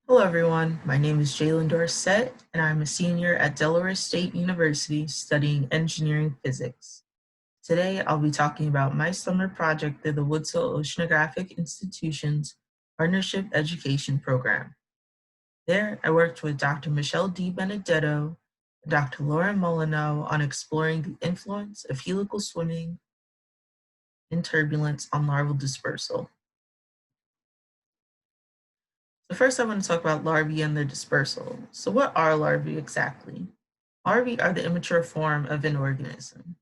Hello everyone, my name is Jailyn Dorsett and I'm a senior at Delaware State University studying engineering physics. Today I'll be talking about my summer project through the Woodsville Oceanographic Institution's Partnership Education Program. There I worked with Dr. Michelle D. Benedetto and Dr. Lauren Molyneux on exploring the influence of helical swimming in turbulence on larval dispersal. So first I want to talk about larvae and their dispersal. So what are larvae exactly? Larvae are the immature form of an organism.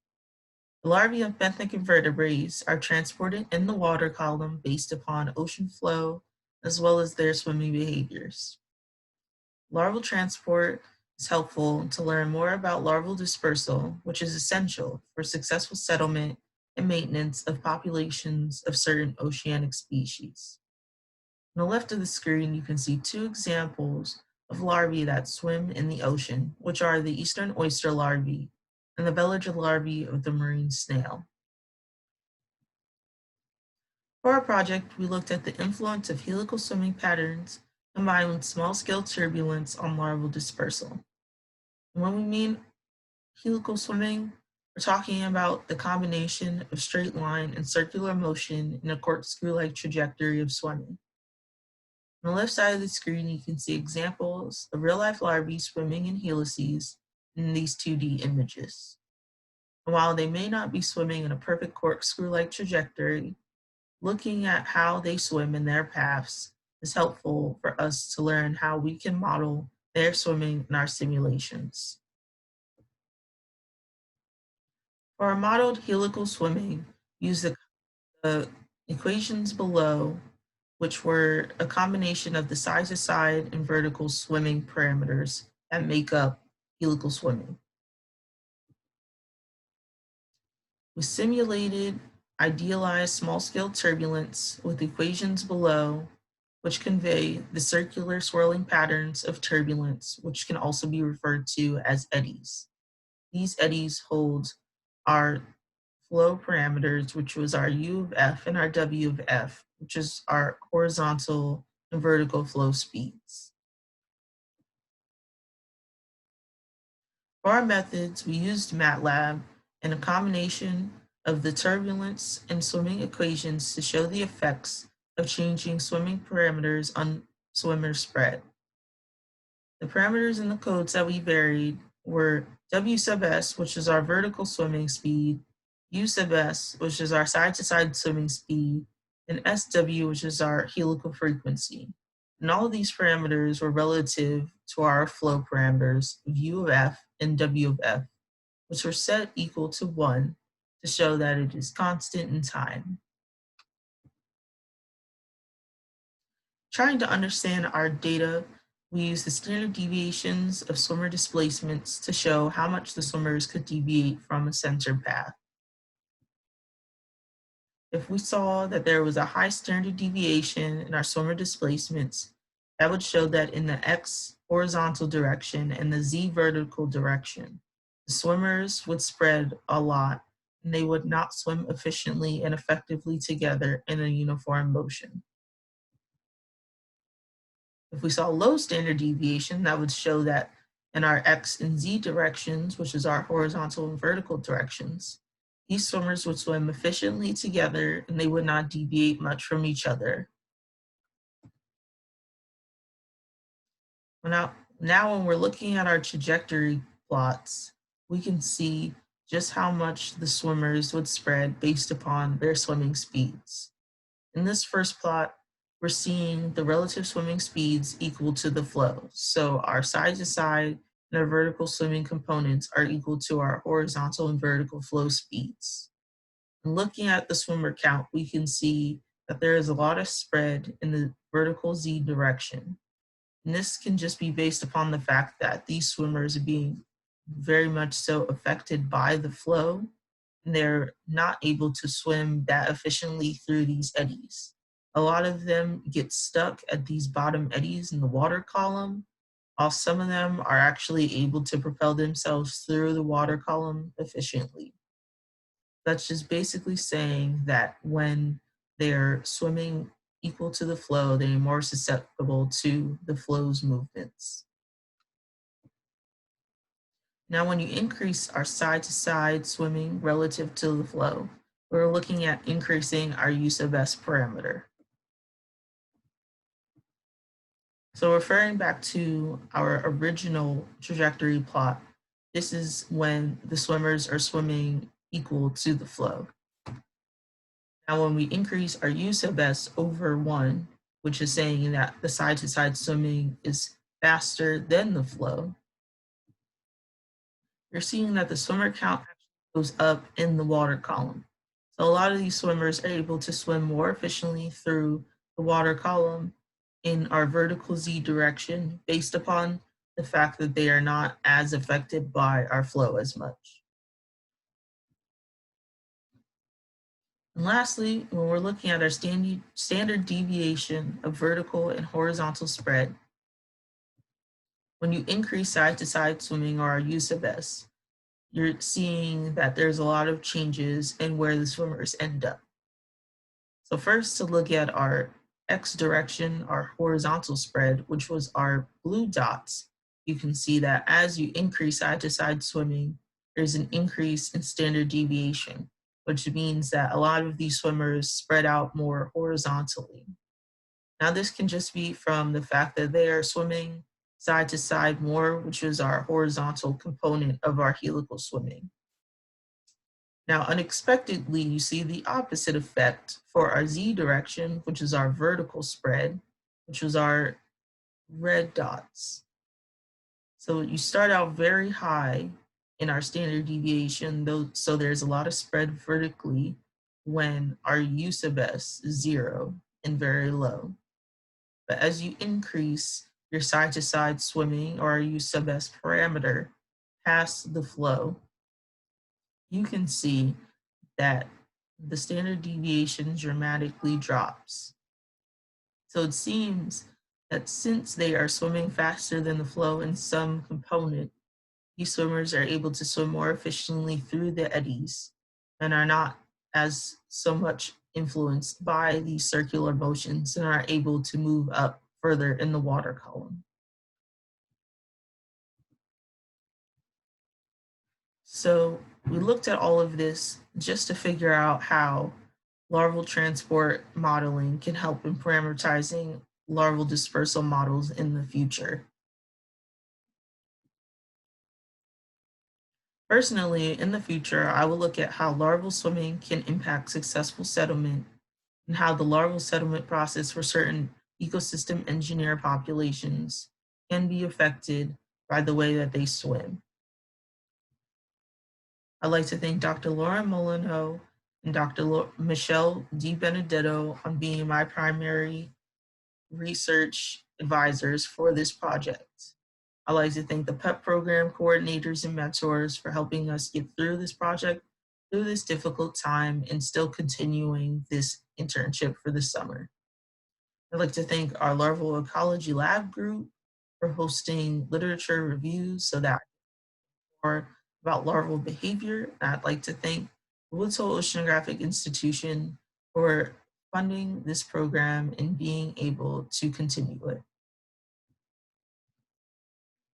The larvae of benthic invertebrates are transported in the water column based upon ocean flow as well as their swimming behaviors. Larval transport is helpful to learn more about larval dispersal, which is essential for successful settlement and maintenance of populations of certain oceanic species. On the left of the screen, you can see two examples of larvae that swim in the ocean, which are the eastern oyster larvae and the veliger larvae of the marine snail. For our project, we looked at the influence of helical swimming patterns combined with small-scale turbulence on larval dispersal. And when we mean helical swimming, we're talking about the combination of straight line and circular motion in a corkscrew-like trajectory of swimming. On the left side of the screen, you can see examples of real-life larvae swimming in helices in these 2D images. And while they may not be swimming in a perfect corkscrew-like trajectory, looking at how they swim in their paths is helpful for us to learn how we can model their swimming in our simulations. For our modeled helical swimming, use the equations below, which were a combination of the side-to-side and vertical swimming parameters that make up helical swimming. We simulated idealized small-scale turbulence with equations below, which convey the circular swirling patterns of turbulence, which can also be referred to as eddies. These eddies hold our flow parameters, which was our U of F and our W of F, which is our horizontal and vertical flow speeds. For our methods, we used MATLAB and a combination of the turbulence and swimming equations to show the effects of changing swimming parameters on swimmer spread. The parameters in the codes that we varied were W sub S, which is our vertical swimming speed, U sub S, which is our side-to-side swimming speed, and SW, which is our helical frequency. And all of these parameters were relative to our flow parameters of U of F and W of F, which were set equal to 1 to show that it is constant in time. Trying to understand our data, we use the standard deviations of swimmer displacements to show how much the swimmers could deviate from a centered path. If we saw that there was a high standard deviation in our swimmer displacements, that would show that in the X horizontal direction and the Z vertical direction, the swimmers would spread a lot and they would not swim efficiently and effectively together in a uniform motion. If we saw low standard deviation, that would show that in our X and Z directions, which is our horizontal and vertical directions, these swimmers would swim efficiently together and they would not deviate much from each other. Now when we're looking at our trajectory plots, we can see just how much the swimmers would spread based upon their swimming speeds. In this first plot, we're seeing the relative swimming speeds equal to the flow. So our side-to-side and our vertical swimming components are equal to our horizontal and vertical flow speeds. And looking at the swimmer count, we can see that there is a lot of spread in the vertical Z direction. And this can just be based upon the fact that these swimmers are being very much so affected by the flow, and they're not able to swim that efficiently through these eddies. A lot of them get stuck at these bottom eddies in the water column, while some of them are actually able to propel themselves through the water column efficiently. That's just basically saying that when they're swimming equal to the flow, they're more susceptible to the flow's movements. Now, when you increase our side-to-side swimming relative to the flow, we're looking at increasing our use of S parameter. So referring back to our original trajectory plot, this is when the swimmers are swimming equal to the flow. Now, when we increase our use of S over 1, which is saying that the side-to-side swimming is faster than the flow, you're seeing that the swimmer count actually goes up in the water column. So a lot of these swimmers are able to swim more efficiently through the water column in our vertical Z direction based upon the fact that they are not as affected by our flow as much. And lastly, when we're looking at our standard deviation of vertical and horizontal spread, when you increase side-to-side swimming or our use of S, you're seeing that there's a lot of changes in where the swimmers end up. So first, to look at our X direction, our horizontal spread, which was our blue dots, you can see that as you increase side-to-side swimming, there's an increase in standard deviation, which means that a lot of these swimmers spread out more horizontally. Now, this can just be from the fact that they are swimming side to side more, which is our horizontal component of our helical swimming. Now, unexpectedly, you see the opposite effect for our Z direction, which is our vertical spread, which was our red dots. So you start out very high in our standard deviation, though, so there's a lot of spread vertically when our use of S is 0 and very low. But as you increase your side-to-side swimming or use of S parameter past the flow, you can see that the standard deviation dramatically drops. So it seems that since they are swimming faster than the flow in some component, these swimmers are able to swim more efficiently through the eddies and are not as so much influenced by these circular motions and are able to move up further in the water column. So we looked at all of this just to figure out how larval transport modeling can help in parameterizing larval dispersal models in the future. Personally, in the future, I will look at how larval swimming can impact successful settlement and how the larval settlement process for certain ecosystem engineer populations can be affected by the way that they swim. I'd like to thank Dr. Lauren Molyneux and Dr. Michelle DiBenedetto on being my primary research advisors for this project. I'd like to thank the PEP program coordinators and mentors for helping us get through this project, through this difficult time, and still continuing this internship for the summer. I'd like to thank our Larval Ecology Lab group for hosting literature reviews so that more about larval behavior. I'd like to thank the Woods Hole Oceanographic Institution for funding this program and being able to continue it.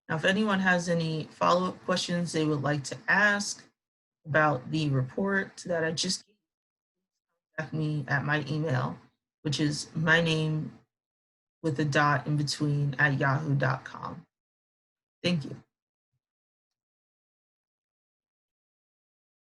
Now, if anyone has any follow-up questions they would like to ask about the report that I just gave, contact me at my email, which is my name with a dot in between at yahoo.com. Thank you.